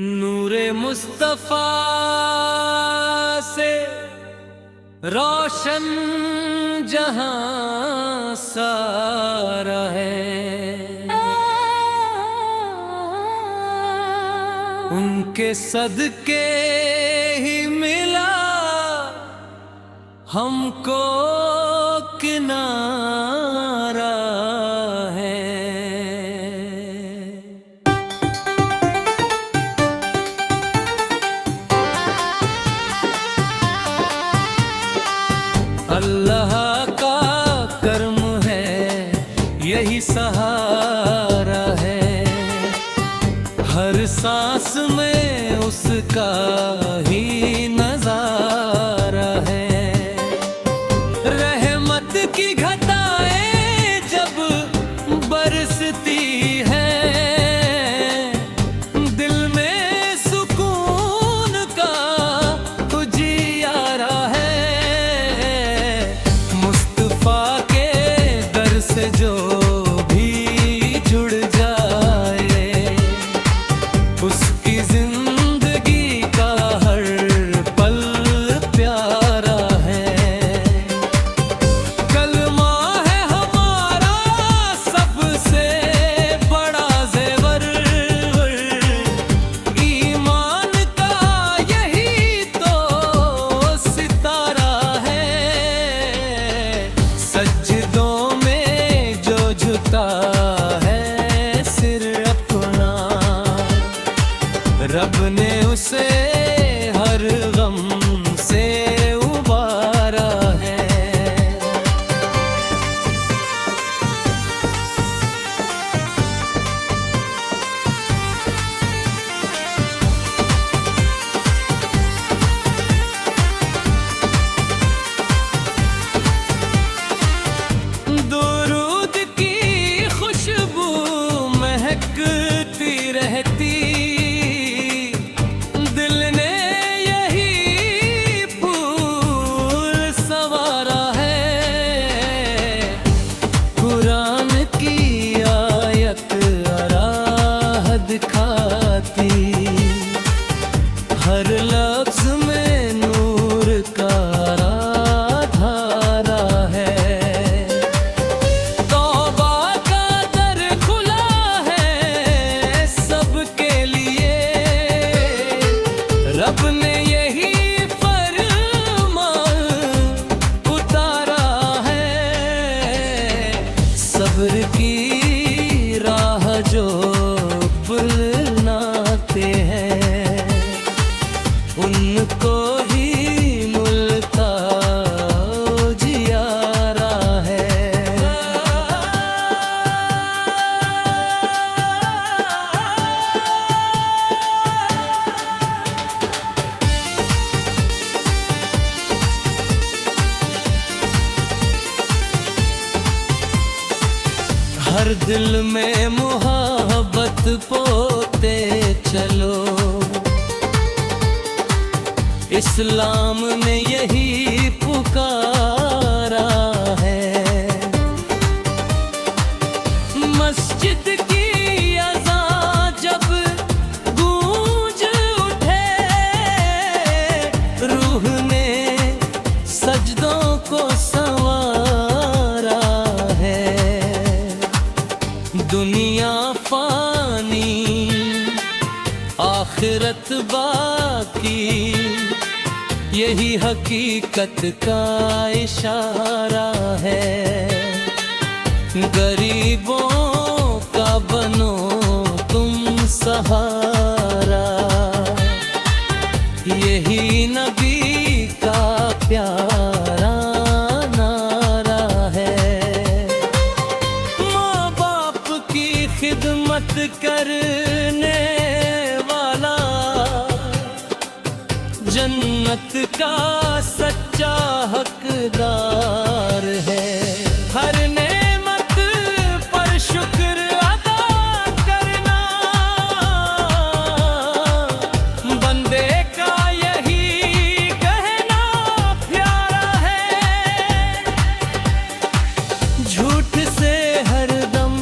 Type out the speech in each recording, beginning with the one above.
नूरे मुस्तफा से रोशन जहां सारा है, उनके सदके ही मिला हमको किनारा है। अल्लाह का कर्म है, यही सहारा है, हर सांस में उसका ही नजारा है। रहमत की घटाएं जब बरसती है, दिल में सुकून का उजियारा है। मुस्तफा के दर से जो भी जुड़ जाए, उसकी जिंदगी का हर पल प्यारा है। कलमा है हमारा सबसे बड़ा ज़ेवर, ईमान का यही तो सितारा है। सजदों में जो झुका है सिर अपना, रब ने उसे हर गम से उबारा है। दुरूद की खुशबू महकती रहती, दिल ने यही फूल संवारा है। कुरान की आयत राह दिखाती, हर लफ्ज में नूर का धारा है। तौबा का दर खुला है सबके लिए, रब ने यही फरमान उतारा है। सब्र की राह जो बुलनाते हैं, उनको ही मिलता जियारा है। हर दिल में मोहब्बत पोते चलो, इस्लाम ने यही पुकारा है। मस्जिद की अज़ान जब गूंज उठे, रूह ने सजदों को संवारा है। दुनिया फानी आखिरत बाकी, यही हकीकत का इशारा है। गरीबों का बनो तुम सहारा, यही नबी का प्यारा नारा है। माँ बाप की खिदमत करने वाला जन्नत का सच्चा हकदार है। हर नेमत पर शुक्र अदा करना, बंदे का यही कहना प्यारा है। झूठ से हरदम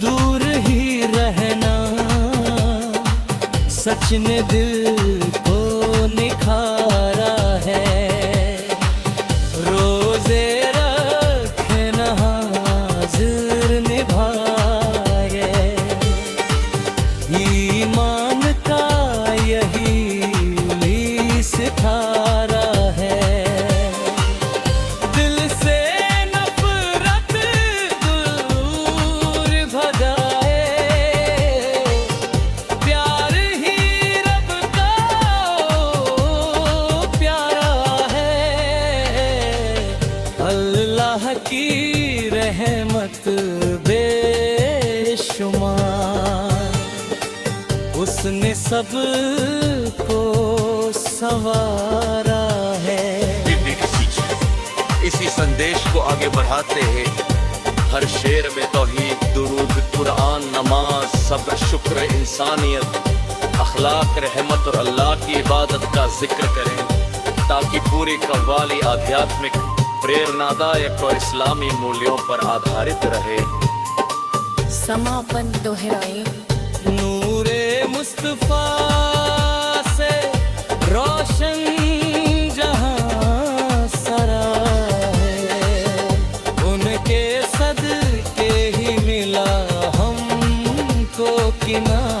दूर ही रहना, सच ने दिल को निखारा है। रोजे रखे न हाजिर निभाए, ईमान का यही सितारा है। दिल से नफरत दूर भगाए, प्यार ही रब का प्यारा है। अल्लाह की रहमत बेशुमार, उसने सब को संवारा है। इसी संदेश को आगे बढ़ाते हैं हर शेर में तौहीद, दुरूद, कुरान, नमाज, सब्र, शुक्र, इंसानियत, अखलाक, रहमत और अल्लाह की इबादत का जिक्र करें, ताकि पूरी कव्वाली आध्यात्मिक, प्रेरणादायक और इस्लामी मूल्यों पर आधारित रहे। समापन दोहराए। नूरे मुस्तफा से रोशन जहां सरा है, उनके सदके ही मिला हमको किनारा।